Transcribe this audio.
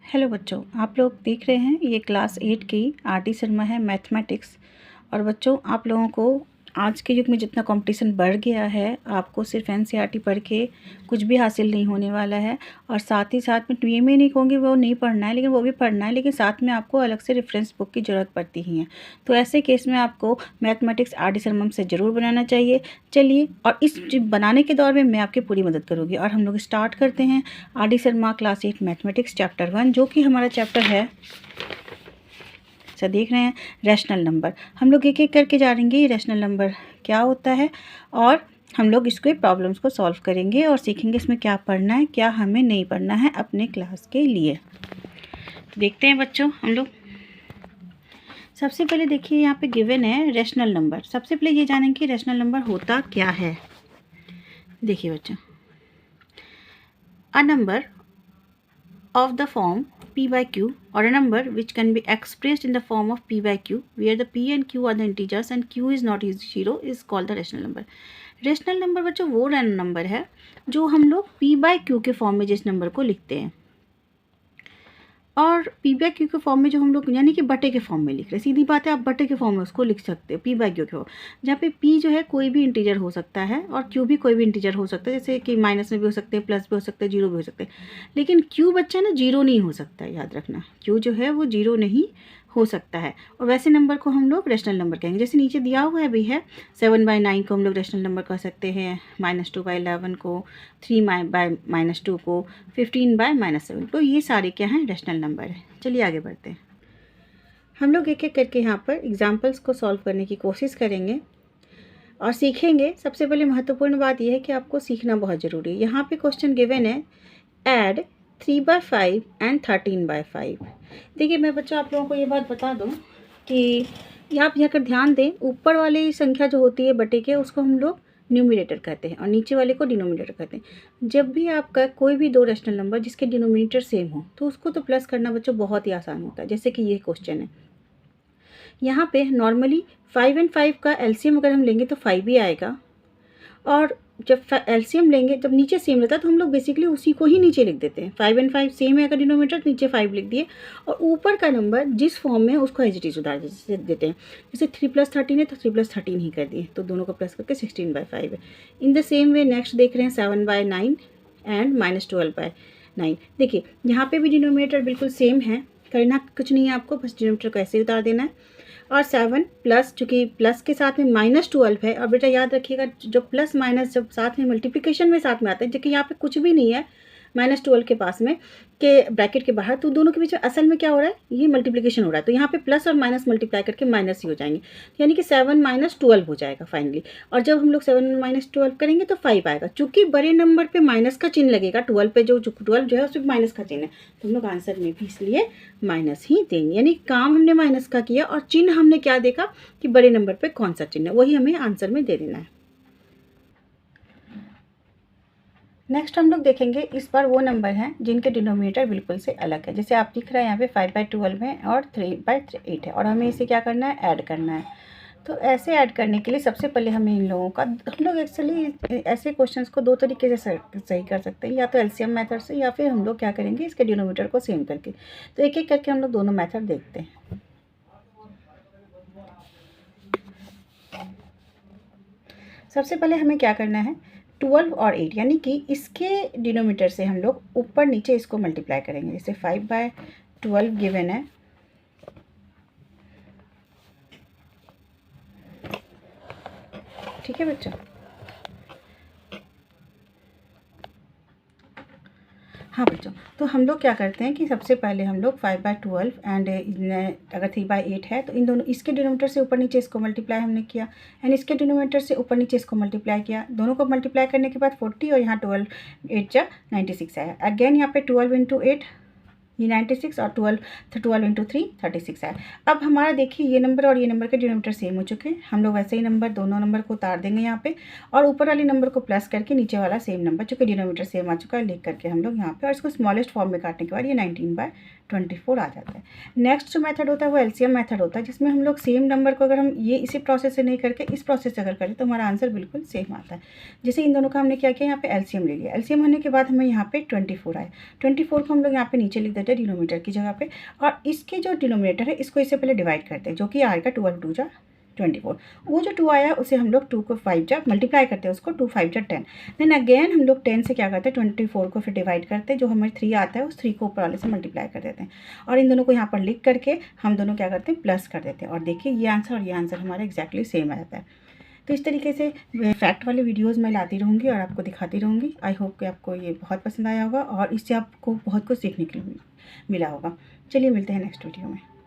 Hello बच्चों, आप लोग देख रहे हैं ये क्लास 8 की आरटी शर्मा है मैथमेटिक्स। और बच्चों, आप लोगों को आज के युग में जितना कंपटीशन बढ़ गया है, आपको सिर्फ एनसीईआरटी पढ़ के कुछ भी हासिल नहीं होने वाला है। और साथ ही साथ में ये मैं नहीं कहूँगी वो नहीं पढ़ना है, लेकिन वो भी पढ़ना है, लेकिन साथ में आपको अलग से रेफरेंस बुक की ज़रूरत पड़ती ही है। तो ऐसे केस में आपको मैथमेटिक्स आरटी शर्मा से ज़रूर बनाना चाहिए। चलिए, और इस बनाने के दौर में मैं आपकी पूरी मदद करूँगी। और हम लोग स्टार्ट करते हैं RT Sharma class 8 mathematics chapter 1, जो कि हमारा चैप्टर है, देख रहे हैं, रैशनल नंबर। हम लोग एक एक करके जानेंगे ये रैशनल नंबर क्या होता है, और हम लोग इसके प्रॉब्लम्स को सॉल्व करेंगे और सीखेंगे इसमें क्या पढ़ना है, क्या हमें नहीं पढ़ना है अपने क्लास के लिए। तो देखते हैं बच्चों, हम लोग सबसे पहले देखिए यहाँ पे गिवन है रैशनल नंबर। सबसे पहले ये जानेंगे कि रैशनल नंबर होता क्या है। देखिए बच्चों, a number of the form p by q, or a number which can be expressed in the form of p by q where the p and q are the integers and q is not 0 is called the rational number। Rational number बच्चों वो number है जो हम लोग p by q के form में जिस number को लिखते हैं, और पी बाई क्यू के फॉर्म में जो हम लोग यानी कि बटे के फॉर्म में लिख रहे हैं। सीधी बात है, आप बटे के फॉर्म में उसको लिख सकते हो, पी बाई क्यू के फॉर्म, जहाँ पे पी जो है कोई भी इंटीजर हो सकता है और क्यू भी कोई भी इंटीजर हो सकता है, जैसे कि माइनस में भी हो सकते हैं, प्लस भी हो सकते हैं, जीरो भी हो सकते हैं। लेकिन क्यू बच्चा ना जीरो नहीं हो सकता है, याद रखना, क्यू जो है वो जीरो नहीं हो सकता है। और वैसे नंबर को हम लोग रैशनल नंबर कहेंगे। जैसे नीचे दिया हुआ है भी है, 7/9 को हम लोग रैशनल नंबर कह सकते हैं, -2/11 को, 3/-2 को, 15/-7। तो ये सारे क्या हैं, रैशनल नंबर है। चलिए आगे बढ़ते हैं। हम लोग एक एक करके यहाँ पर एग्जाम्पल्स को सॉल्व करने की कोशिश करेंगे और सीखेंगे। सबसे पहले महत्वपूर्ण बात यह है कि आपको सीखना बहुत ज़रूरी है। यहाँ पे क्वेश्चन गिवन है, ऐड 3/5 एंड 13/5। देखिए मैं बच्चों आप लोगों को ये बात बता दूँ कि आप यहाँ कर ध्यान दें, ऊपर वाली संख्या जो होती है बटे के, उसको हम लोग न्यूमिनेटर कहते हैं और नीचे वाले को डिनोमिनेटर कहते हैं। जब भी आपका कोई भी दो रैशनल नंबर जिसके डिनोमिनेटर सेम हो, तो उसको तो प्लस करना बच्चों बहुत ही आसान होता है। जैसे कि ये क्वेश्चन है, यहाँ पे नॉर्मली 5 और 5 का एलसीएम अगर हम लेंगे तो 5 ही आएगा, और जब एलसीएम लेंगे जब नीचे सेम रहता है तो हम लोग बेसिकली उसी को ही नीचे लिख देते हैं। 5 और 5 सेम है अगर डिनोमिनेटर, तो नीचे 5 लिख दिए, और ऊपर का नंबर जिस फॉर्म में है उसको एज इट इज उतार देते हैं। जैसे 3 + 13 है तो 3 + 13 ही कर दिए, तो दोनों को प्लस करके 16/5 है। In the same way next देख रहे हैं 7/9 एंड -12/9। देखिए यहाँ पे भी डिनोमिनेटर बिल्कुल सेम है, करना कुछ नहीं है आपको, बस डिनोमिनेटर को ऐसे उतार देना है। और 7 प्लस, चूँकि प्लस के साथ में -12 है, और बेटा याद रखिएगा जो प्लस माइनस जब साथ में मल्टीप्लिकेशन में साथ में आता है, जबकि यहाँ पे कुछ भी नहीं है -12 के पास में के ब्रैकेट के बाहर, तो दोनों के बीच में असल में क्या हो रहा है, ये मल्टीप्लिकेशन हो रहा है, तो यहाँ पे प्लस और माइनस मल्टीप्लाई करके माइनस ही हो जाएंगे, यानी कि 7 - 12 हो जाएगा फाइनली। और जब हम लोग 7 - 12 करेंगे तो 5 आएगा। चूँकि बड़े नंबर पे माइनस का चिन्ह लगेगा, 12 पे जो 12 जो है उसमें माइनस का चिन्ह है, तो हम लोग आंसर में भी इसलिए माइनस ही देंगे। यानी काम हमने माइनस का किया और चिन्ह हमने क्या देखा कि बड़े नंबर पे कौन सा चिन्ह है, वही हमें आंसर में दे देना है। नेक्स्ट हम लोग देखेंगे, इस बार वो नंबर हैं जिनके डिनोमिनेटर बिल्कुल से अलग है। जैसे आप दिख रहे हैं यहाँ पे 5/12 है और 3/8 है, और हमें इसे क्या करना है, ऐड करना है। तो ऐसे ऐड करने के लिए सबसे पहले हमें इन लोगों का, हम लोग एक्चुअली ऐसे क्वेश्चंस को दो तरीके से सही कर सकते हैं, या तो एलसीएम मेथड से, या फिर हम लोग क्या करेंगे इसके डिनोमिनेटर को सेम करके। तो एक एक करके हम लोग दोनों मेथड देखते हैं। सबसे पहले हमें क्या करना है, 12 और 8, यानी कि इसके डिनोमीटर से हम लोग ऊपर नीचे इसको मल्टीप्लाई करेंगे। जैसे 5/12 गिवन है, ठीक है बच्चों। हाँ बच्चों, तो हम लोग क्या करते हैं कि सबसे पहले हम लोग 5/12 एंड अगर 3/8 है तो इन दोनों, इसके डिनोमीटर से ऊपर नीचे इसको मल्टीप्लाई हमने किया, एंड इसके डिनोमीटर से ऊपर नीचे इसको मल्टीप्लाई किया। दोनों को मल्टीप्लाई करने के बाद 40, और यहाँ 12 8 जा 96 आया। अगेन यहाँ पे 12 × 8 ये 96, और 12 × 3 36 है। अब हमारा देखिए ये नंबर और ये नंबर के डिनोमीटर सेम हो चुके हैं। हम लोग वैसे ही नंबर दोनों नंबर को उतार देंगे यहाँ पे, और ऊपर वाले नंबर को प्लस करके नीचे वाला सेम नंबर, चूँकि डिनोमीटर सेम आ चुका है, लिख करके हम लोग यहाँ पे, और इसको स्मॉलेस्ट फॉर्म में काटने के बाद ये 19/24 आ जाता है। नेक्स्ट जो मेथड होता है वो एलसीएम मेथड होता है, जिसमें हम लोग सेम नंबर को अगर हम ये इसी प्रोसेस से नहीं करके इस प्रोसेस से अगर करें तो हमारा आंसर बिल्कुल सेम आता है। जैसे इन दोनों का हमने क्या किया, यहाँ पे एलसीएम ले लिया। एलसीएम होने के बाद हमें यहाँ पे 24 आया। 24 को हम लोग यहाँ पे नीचे लिख देते देते हैं डिनोमिनेटर की जगह पे, और इसके जो डिनोमिनेटर है इसको इससे पहले डिवाइड करते हैं, जो कि आएगा 2 और 2 जा 24। वो जो 2 आया उसे हम लोग 2 को 5 जा मल्टीप्लाई करते हैं, उसको 2 5 जा 10। देन अगेन हम लोग 10 से क्या करते हैं 24 को फिर डिवाइड करते हैं, जो हमें 3 आता है उस 3 को ऊपर वाले से मल्टीप्लाई कर देते हैं, और इन दोनों को यहाँ पर लिख करके हम दोनों क्या करते हैं प्लस कर देते हैं, और देखिए ये आंसर और ये आंसर हमारा एक्जैक्टली सेम आ जाता है। तो इस तरीके से फैक्ट वाले वीडियोज़ मैं लाती रहूँगी और आपको दिखाती रहूँगी। आई होप कि आपको ये बहुत पसंद आया होगा और इससे आपको बहुत कुछ सीखने के लिए मिला होगा। चलिए मिलते हैं नेक्स्ट वीडियो में।